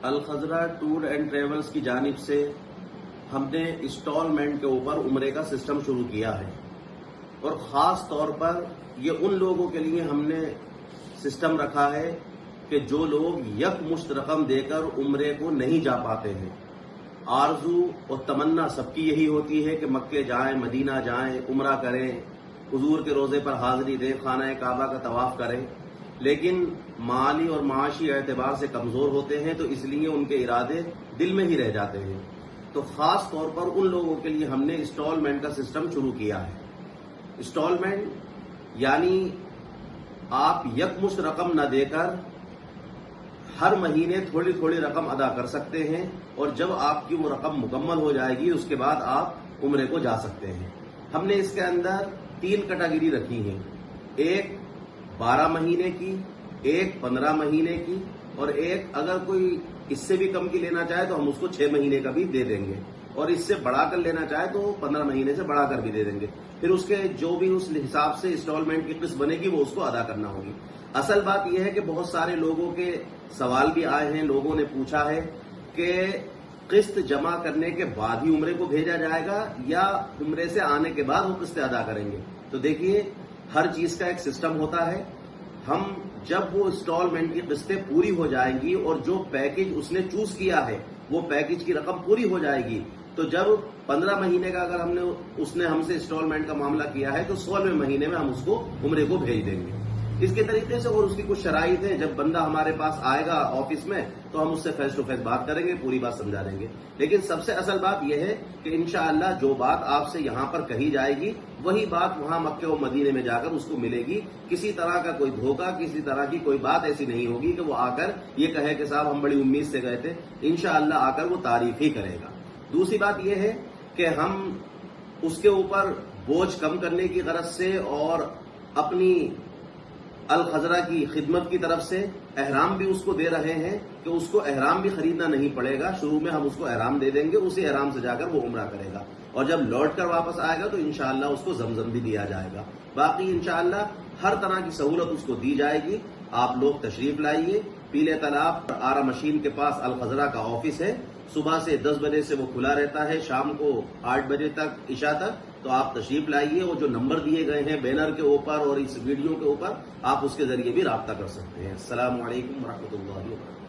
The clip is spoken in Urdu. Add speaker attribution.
Speaker 1: الخضرہ ٹور اینڈ ٹریولز کی جانب سے ہم نے انسٹالمنٹ کے اوپر عمرے کا سسٹم شروع کیا ہے، اور خاص طور پر یہ ان لوگوں کے لیے ہم نے سسٹم رکھا ہے کہ جو لوگ یکمشت رقم دے کر عمرے کو نہیں جا پاتے ہیں۔ آرزو اور تمنا سب کی یہی ہوتی ہے کہ مکے جائیں، مدینہ جائیں، عمرہ کریں، حضور کے روضے پر حاضری دیں، خانہ کعبہ کا طواف کریں، لیکن مالی اور معاشی اعتبار سے کمزور ہوتے ہیں، تو اس لیے ان کے ارادے دل میں ہی رہ جاتے ہیں۔ تو خاص طور پر ان لوگوں کے لیے ہم نے انسٹالمنٹ کا سسٹم شروع کیا ہے۔ انسٹالمنٹ یعنی آپ یکمشت رقم نہ دے کر ہر مہینے تھوڑی تھوڑی رقم ادا کر سکتے ہیں، اور جب آپ کی وہ رقم مکمل ہو جائے گی اس کے بعد آپ عمرے کو جا سکتے ہیں۔ ہم نے اس کے اندر 3 کیٹیگری رکھی ہیں، ایک 12 مہینے کی، ایک 15 مہینے کی، اور ایک اگر کوئی اس سے بھی کم کی لینا چاہے تو ہم اس کو 6 مہینے کا بھی دے دیں گے، اور اس سے بڑھا کر لینا چاہے تو 15 مہینے سے بڑھا کر بھی دے دیں گے۔ پھر اس کے جو بھی اس حساب سے انسٹالمنٹ کی قسط بنے گی وہ اس کو ادا کرنا ہوگی۔ اصل بات یہ ہے کہ بہت سارے لوگوں کے سوال بھی آئے ہیں، لوگوں نے پوچھا ہے کہ قسط جمع کرنے کے بعد ہی عمرے کو بھیجا جائے گا یا عمرے سے آنے کے بعد وہ قسطیں ادا کریں گے۔ تو دیکھیے، ہر چیز کا ایک سسٹم ہوتا ہے۔ ہم جب وہ انسٹالمنٹ کی قسطیں پوری ہو جائیں گی اور جو پیکج اس نے چوز کیا ہے وہ پیکج کی رقم پوری ہو جائے گی، تو جب 15 مہینے کا اگر اس نے ہم سے انسٹالمنٹ کا معاملہ کیا ہے تو 16ویں مہینے میں ہم اس کو عمرے کو بھیج دیں گے۔ اس کے طریقے سے اور اس کی کچھ شرائط ہیں، جب بندہ ہمارے پاس آئے گا آفس میں تو ہم اس سے فیس ٹو فیس بات کریں گے، پوری بات سمجھا دیں گے۔ لیکن سب سے اصل بات یہ ہے کہ انشاءاللہ جو بات آپ سے یہاں پر کہی جائے گی وہی بات وہاں مکے و مدینے میں جا کر اس کو ملے گی۔ کسی طرح کا کوئی دھوکہ، کسی طرح کی کوئی بات ایسی نہیں ہوگی کہ وہ آ کر یہ کہے کہ صاحب ہم بڑی امید سے گئے تھے۔ انشاءاللہ آ کر وہ تعریف ہی کرے گا۔ دوسری بات یہ ہے کہ ہم اس کے اوپر بوجھ کم کرنے کی غرض سے اور اپنی الخضرہ کی خدمت کی طرف سے احرام بھی اس کو دے رہے ہیں کہ اس کو احرام بھی خریدنا نہیں پڑے گا۔ شروع میں ہم اس کو احرام دے دیں گے، اسی احرام سے جا کر وہ عمرہ کرے گا، اور جب لوٹ کر واپس آئے گا تو انشاءاللہ اس کو زمزم بھی دیا جائے گا۔ باقی انشاءاللہ ہر طرح کی سہولت اس کو دی جائے گی۔ آپ لوگ تشریف لائیے۔ پیلے تالاب آرا مشین کے پاس الخضرہ کا آفس ہے۔ صبح سے 10 بجے سے وہ کھلا رہتا ہے، شام کو 8 بجے تک، عشاء تک۔ تو آپ تشریف لائیے، اور جو نمبر دیے گئے ہیں بینر کے اوپر اور اس ویڈیو کے اوپر، آپ اس کے ذریعے بھی رابطہ کر سکتے ہیں۔ السلام علیکم ورحمۃ اللہ وبرکاتہ۔